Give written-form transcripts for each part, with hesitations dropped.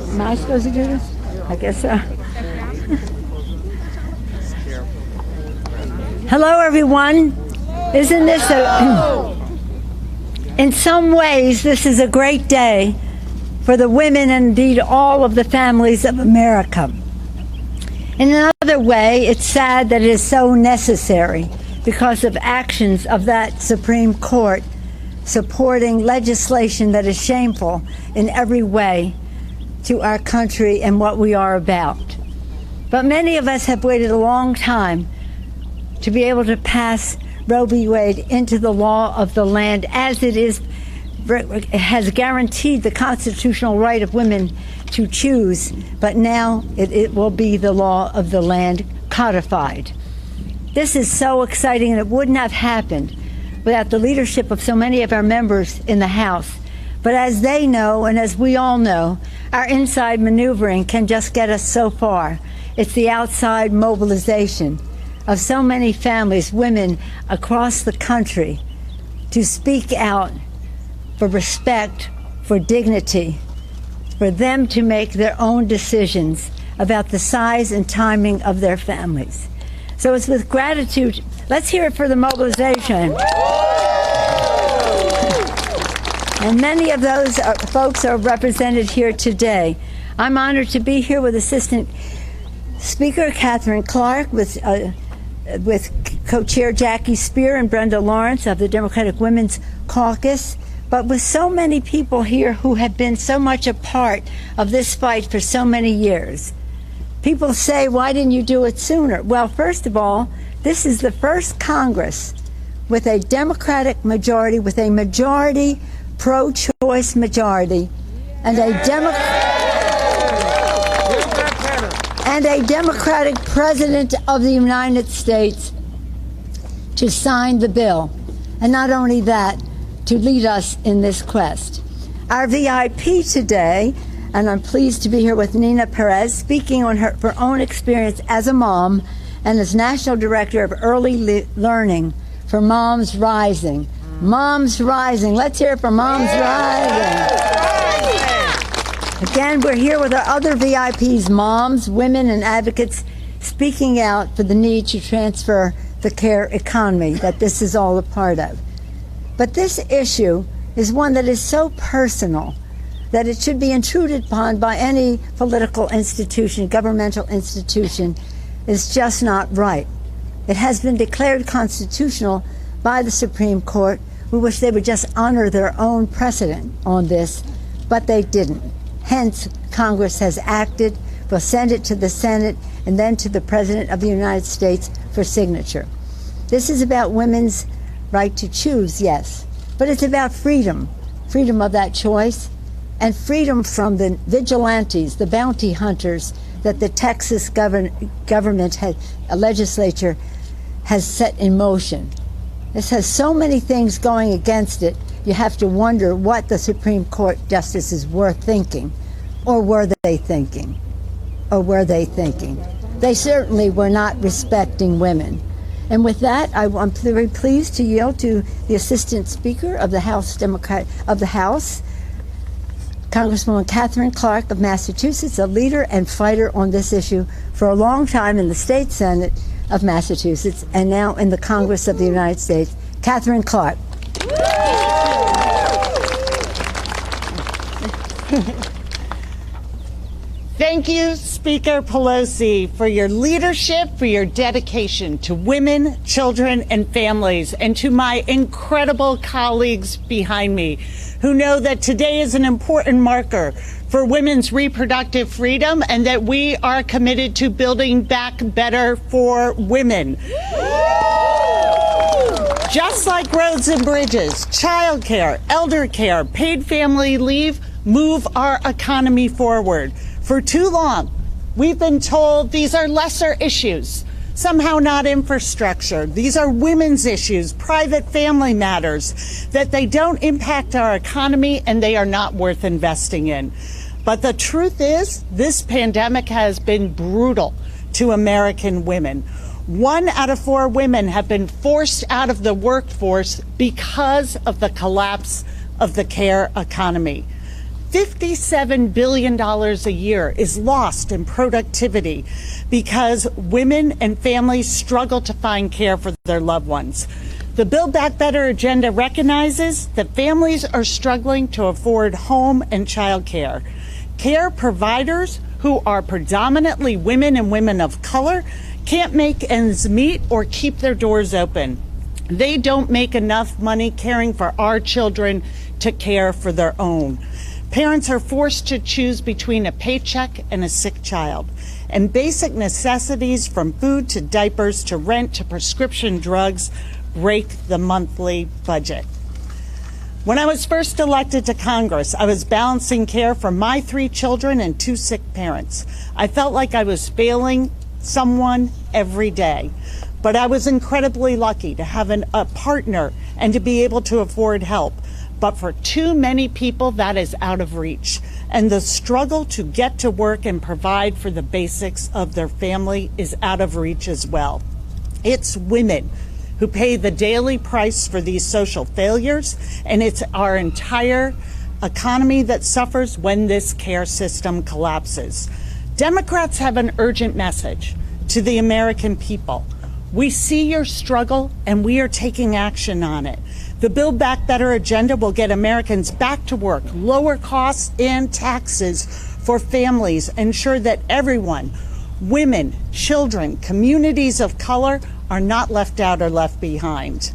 Am I supposed to do this? I guess so. Hello, everyone. Isn't this in some ways, this is a great day for the women and indeed all of the families of America. In another way, it's sad that it is so necessary because of actions of that Supreme Court supporting legislation that is shameful in every way to our country and what we are about. But many of us have waited a long time to be able to pass Roe v. Wade into the law of the land, as it has guaranteed the constitutional right of women to choose, but now it will be the law of the land codified. This is so exciting, and it wouldn't have happened without the leadership of so many of our members in the House. But as they know, and as we all know, our inside maneuvering can just get us so far. It's the outside mobilization of so many families, women across the country, to speak out for respect, for dignity, for them to make their own decisions about the size and timing of their families. So it's with gratitude. Let's hear it for the mobilization. And many of those folks are represented here today. I'm honored to be here with Assistant Speaker Catherine Clark, with co-chair Jackie Spear and Brenda Lawrence of the Democratic Women's Caucus, but with so many people here who have been so much a part of this fight for so many years. People say, why didn't you do it sooner? Well, first of all, this is the first Congress with a Democratic majority, with a majority, pro-choice majority, and a Democratic President of the United States to sign the bill. And not only that, to lead us in this quest. Our VIP today, and I'm pleased to be here with Nina Perez, speaking on her own experience as a mom and as National Director of Early Learning for Moms Rising. Moms Rising. Let's hear it for Moms Rising. Again, we're here with our other VIPs, moms, women, and advocates speaking out for the need to transfer the care economy that this is all a part of. But this issue is one that is so personal that it should be intruded upon by any political institution, governmental institution, is just not right. It has been declared constitutional by the Supreme Court. We wish they would just honor their own precedent on this, but they didn't. Hence, Congress has acted. We'll send it to the Senate and then to the President of the United States for signature. This is about women's right to choose, yes, but it's about freedom, freedom of that choice, and freedom from the vigilantes, the bounty hunters that the Texas government legislature has set in motion. This has so many things going against it, you have to wonder what the Supreme Court justices were thinking, or were they thinking, or were they thinking? They certainly were not respecting women. And with that, I'm very pleased to yield to the Assistant Speaker of the House Congresswoman Catherine Clark of Massachusetts, a leader and fighter on this issue for a long time in the State Senate of Massachusetts and now in the Congress of the United States. Catherine Clark. Thank you, Speaker Pelosi, for your leadership, for your dedication to women, children, and families, and to my incredible colleagues behind me, who know that today is an important marker for women's reproductive freedom and that we are committed to building back better for women. Just like roads and bridges, childcare, elder care, paid family leave move our economy forward. For too long, we've been told these are lesser issues, somehow not infrastructure. These are women's issues, private family matters, that they don't impact our economy and they are not worth investing in. But the truth is, this pandemic has been brutal to American women. 1 out of 4 women have been forced out of the workforce because of the collapse of the care economy. $57 billion a year is lost in productivity because women and families struggle to find care for their loved ones. The Build Back Better agenda recognizes that families are struggling to afford home and child care. Care providers who are predominantly women and women of color can't make ends meet or keep their doors open. They don't make enough money caring for our children to care for their own. Parents are forced to choose between a paycheck and a sick child. And basic necessities from food to diapers to rent to prescription drugs break the monthly budget. When I was first elected to Congress, I was balancing care for my 3 children and 2 sick parents. I felt like I was failing someone every day. But I was incredibly lucky to have a partner and to be able to afford help. But for too many people, that is out of reach. And the struggle to get to work and provide for the basics of their family is out of reach as well. It's women who pay the daily price for these social failures, and it's our entire economy that suffers when this care system collapses. Democrats have an urgent message to the American people. We see your struggle, and we are taking action on it. The Build Back Better agenda will get Americans back to work, lower costs and taxes for families, ensure that everyone, women, children, communities of color, are not left out or left behind.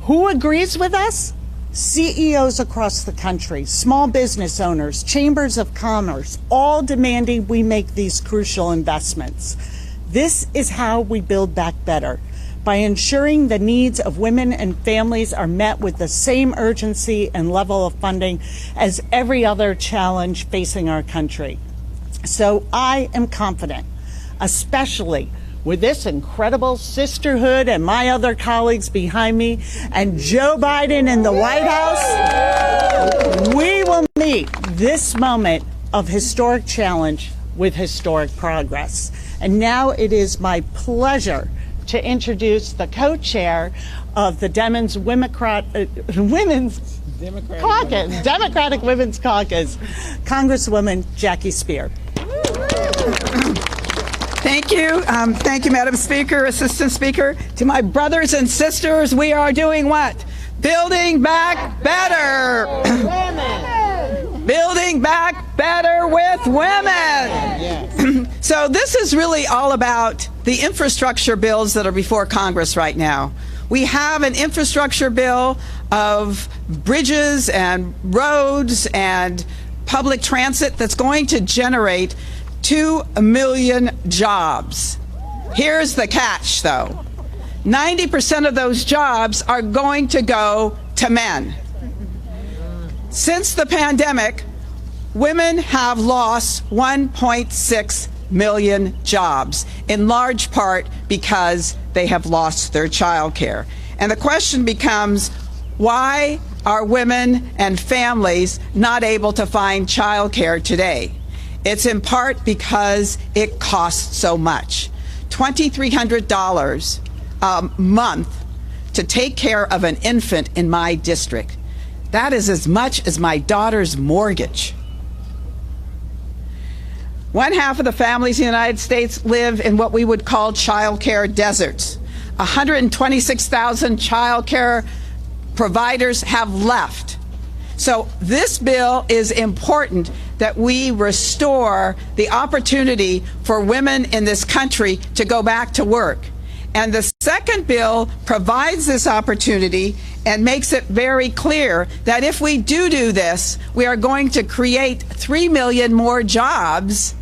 Who agrees with us? CEOs across the country, small business owners, chambers of commerce, all demanding we make these crucial investments. This is how we build back better, by ensuring the needs of women and families are met with the same urgency and level of funding as every other challenge facing our country. So I am confident, especially with this incredible sisterhood and my other colleagues behind me and Joe Biden in the White House, we will meet this moment of historic challenge with historic progress. And now it is my pleasure to introduce the co-chair of the Democratic Women's Caucus, Congresswoman Jackie Speer. Thank you. Thank you, Madam Speaker, Assistant Speaker. To my brothers and sisters, we are doing what? Building back better. Building back better with women. Yes. So this is really all about the infrastructure bills that are before Congress right now. We have an infrastructure bill of bridges and roads and public transit that's going to generate 2 million jobs. Here's the catch, though. 90% of those jobs are going to go to men. Since the pandemic, women have lost 1.6 million jobs, in large part because they have lost their child care. And the question becomes, why are women and families not able to find child care today? It's in part because it costs so much. $2,300 a month to take care of an infant in my district. That is as much as my daughter's mortgage. 1/2 of the families in the United States live in what we would call child care deserts. 126,000 child care providers have left. So this bill is important that we restore the opportunity for women in this country to go back to work. And the second bill provides this opportunity and makes it very clear that if we do this, we are going to create 3 million more jobs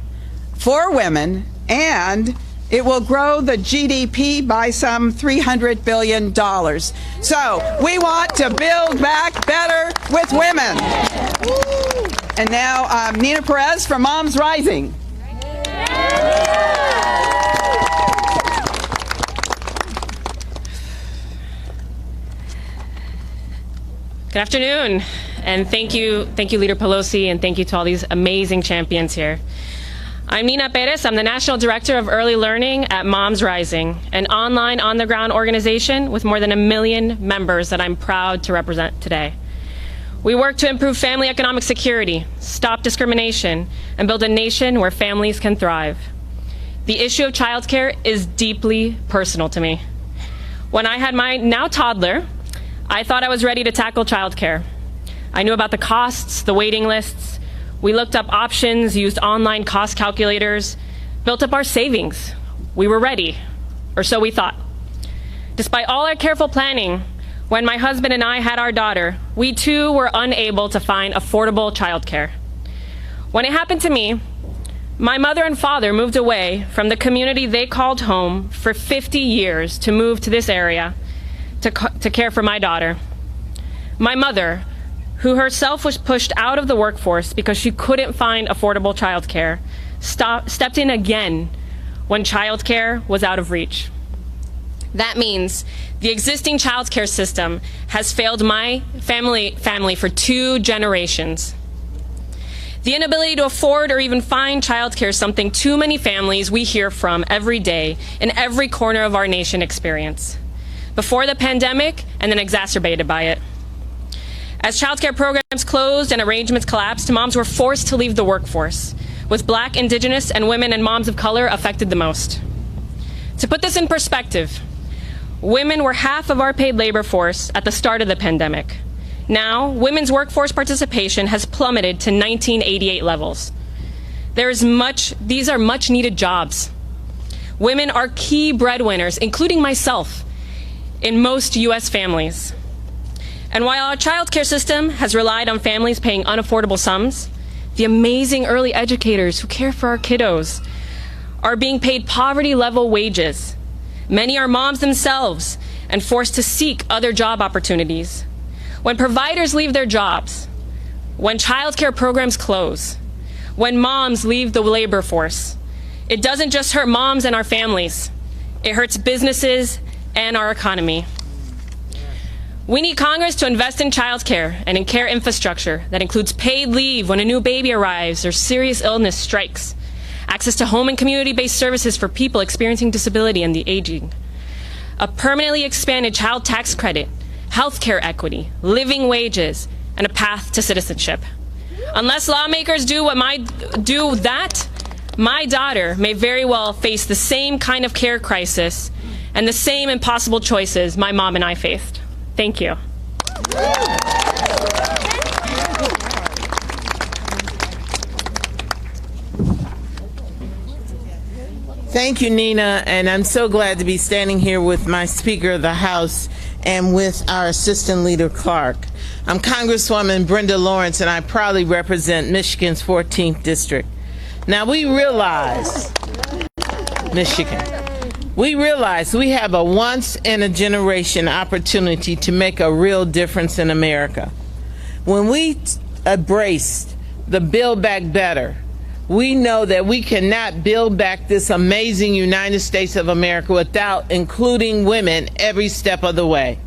for women, and it will grow the GDP by some $300 billion. So we want to build back better with women. And now Nina Perez from Moms Rising. Good afternoon, and thank you Leader Pelosi, and thank you to all these amazing champions here. I'm Nina Perez. I'm the National Director of Early Learning at Moms Rising, an online, on-the-ground organization with more than 1 million members that I'm proud to represent today. We work to improve family economic security, stop discrimination, and build a nation where families can thrive. The issue of childcare is deeply personal to me. When I had my now toddler, I thought I was ready to tackle childcare. I knew about the costs, the waiting lists. We looked up options, used online cost calculators, built up our savings. We were ready, or so we thought. Despite all our careful planning, when my husband and I had our daughter, we too were unable to find affordable childcare. When it happened to me, my mother and father moved away from the community they called home for 50 years to move to this area to care for my daughter. My mother, who herself was pushed out of the workforce because she couldn't find affordable childcare, stepped in again when childcare was out of reach. That means the existing childcare system has failed my family for 2 generations. The inability to afford or even find childcare is something too many families we hear from every day in every corner of our nation experience. Before the pandemic and then exacerbated by it. As childcare programs closed and arrangements collapsed, moms were forced to leave the workforce, with Black, Indigenous, and women and moms of color affected the most. To put this in perspective, women were half of our paid labor force at the start of the pandemic. Now, women's workforce participation has plummeted to 1988 levels. These are much needed jobs. Women are key breadwinners, including myself, in most U.S. families. And while our child care system has relied on families paying unaffordable sums, the amazing early educators who care for our kiddos are being paid poverty-level wages. Many are moms themselves and forced to seek other job opportunities. When providers leave their jobs, when child care programs close, when moms leave the labor force, it doesn't just hurt moms and our families. It hurts businesses and our economy. We need Congress to invest in child care and in care infrastructure that includes paid leave when a new baby arrives or serious illness strikes, access to home and community-based services for people experiencing disability and the aging, a permanently expanded child tax credit, health care equity, living wages, and a path to citizenship. Unless lawmakers do that, my daughter may very well face the same kind of care crisis and the same impossible choices my mom and I faced. Thank you. Thank you, Nina, and I'm so glad to be standing here with my Speaker of the House and with our Assistant Leader Clark. I'm Congresswoman Brenda Lawrence, and I proudly represent Michigan's 14th District. Now, we realize we have a once-in-a-generation opportunity to make a real difference in America. When we embraced the Build Back Better, we know that we cannot build back this amazing United States of America without including women every step of the way.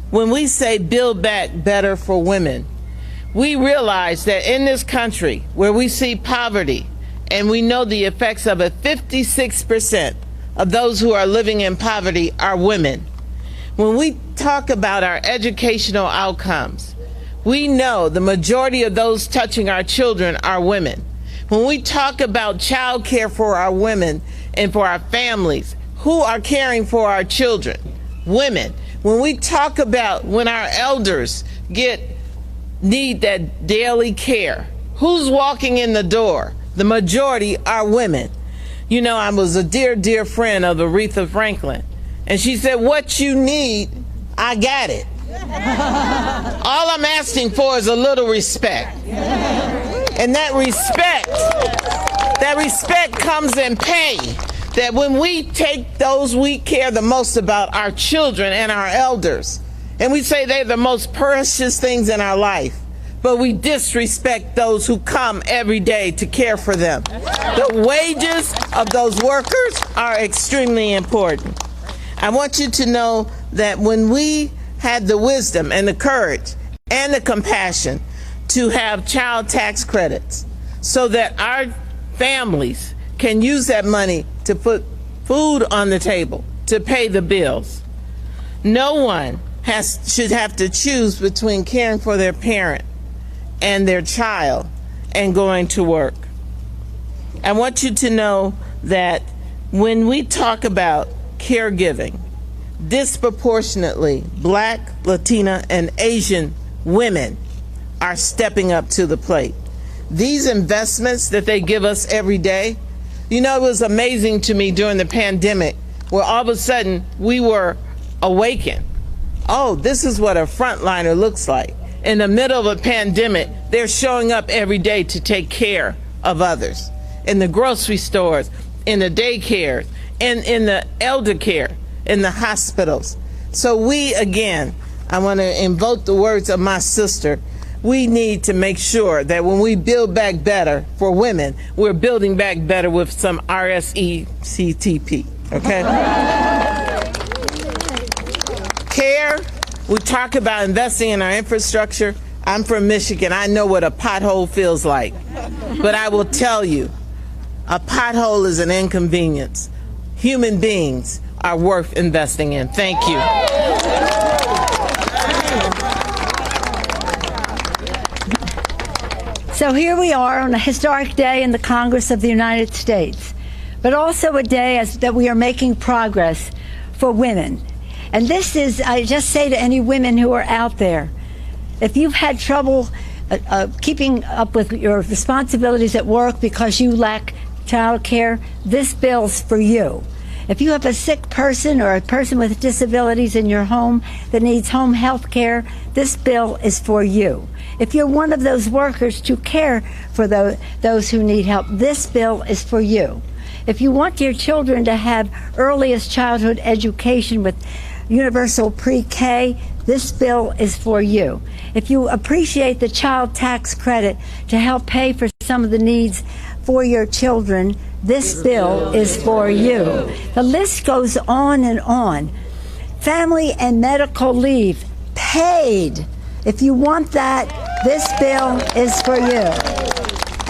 When we say build back better for women, we realize that in this country where we see poverty and we know the effects of it, 56% of those who are living in poverty are women. When we talk about our educational outcomes, we know the majority of those touching our children are women. When we talk about child care for our women and for our families, who are caring for our children? Women. When we talk about when our elders need that daily care, who's walking in the door? The majority are women. You know, I was a dear, dear friend of Aretha Franklin, and she said, "What you need, I got it." All I'm asking for is a little respect. And that respect comes in pay. That when we take those we care the most about, our children and our elders, and we say they're the most precious things in our life, but we disrespect those who come every day to care for them. The wages of those workers are extremely important. I want you to know that when we had the wisdom and the courage and the compassion to have child tax credits so that our families can use that money to put food on the table, to pay the bills. No one should have to choose between caring for their parent and their child and going to work. I want you to know that when we talk about caregiving, disproportionately Black, Latina, and Asian women are stepping up to the plate. These investments that they give us every day, you know, it was amazing to me during the pandemic where all of a sudden we were awakened. Oh, this is what a frontliner looks like. In the middle of a pandemic, they're showing up every day to take care of others. In the grocery stores, in the daycares, in the elder care, in the hospitals. So we, again, I want to invoke the words of my sister. We need to make sure that when we build back better for women, we're building back better with some RSECTP, okay? Care, we talk about investing in our infrastructure. I'm from Michigan. I know what a pothole feels like. But I will tell you, a pothole is an inconvenience. Human beings are worth investing in. Thank you. So here we are on a historic day in the Congress of the United States, but also a day that we are making progress for women. And this is, I just say to any women who are out there, if you've had trouble keeping up with your responsibilities at work because you lack child care, this bill's for you. If you have a sick person or a person with disabilities in your home that needs home health care, this bill is for you. If you're one of those workers to care for those who need help, this bill is for you. If you want your children to have earliest childhood education with universal pre-K, this bill is for you. If you appreciate the child tax credit to help pay for some of the needs for your children, this bill is for you. The list goes on and on. Family and medical leave, paid. If you want that, this bill is for you.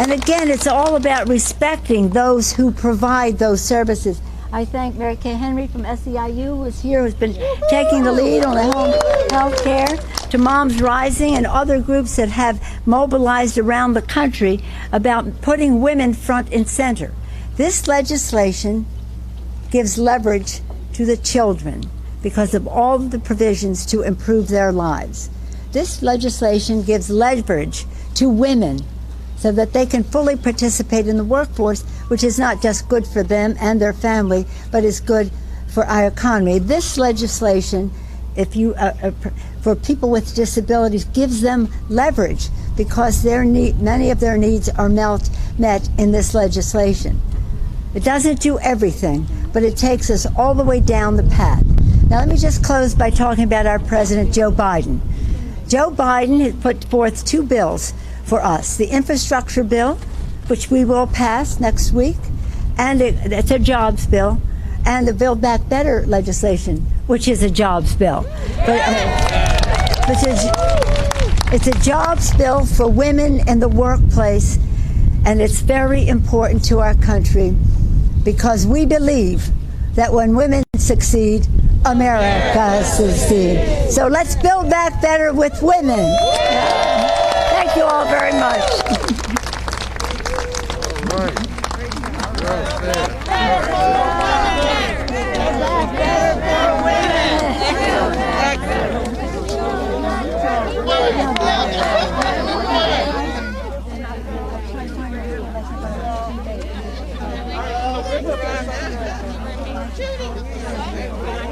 And again, it's all about respecting those who provide those services. I thank Mary Kay Henry from SEIU, who is here, who's been taking the lead on the home health care, to Moms Rising and other groups that have mobilized around the country about putting women front and center. This legislation gives leverage to the children because of all of the provisions to improve their lives. This legislation gives leverage to women so that they can fully participate in the workforce, which is not just good for them and their family, but is good for our economy. This legislation, for people with disabilities, gives them leverage because many of their needs are met in this legislation. It doesn't do everything, but it takes us all the way down the path. Now let me just close by talking about our President, Joe Biden. Joe Biden has put forth two bills for us. The infrastructure bill, which we will pass next week, and it's a jobs bill, and the Build Back Better legislation, which is a jobs bill. It's a jobs bill for women in the workplace, and it's very important to our country because we believe that when women succeed, America succeeds. So let's build back better with women. Thank you all very much. Judy.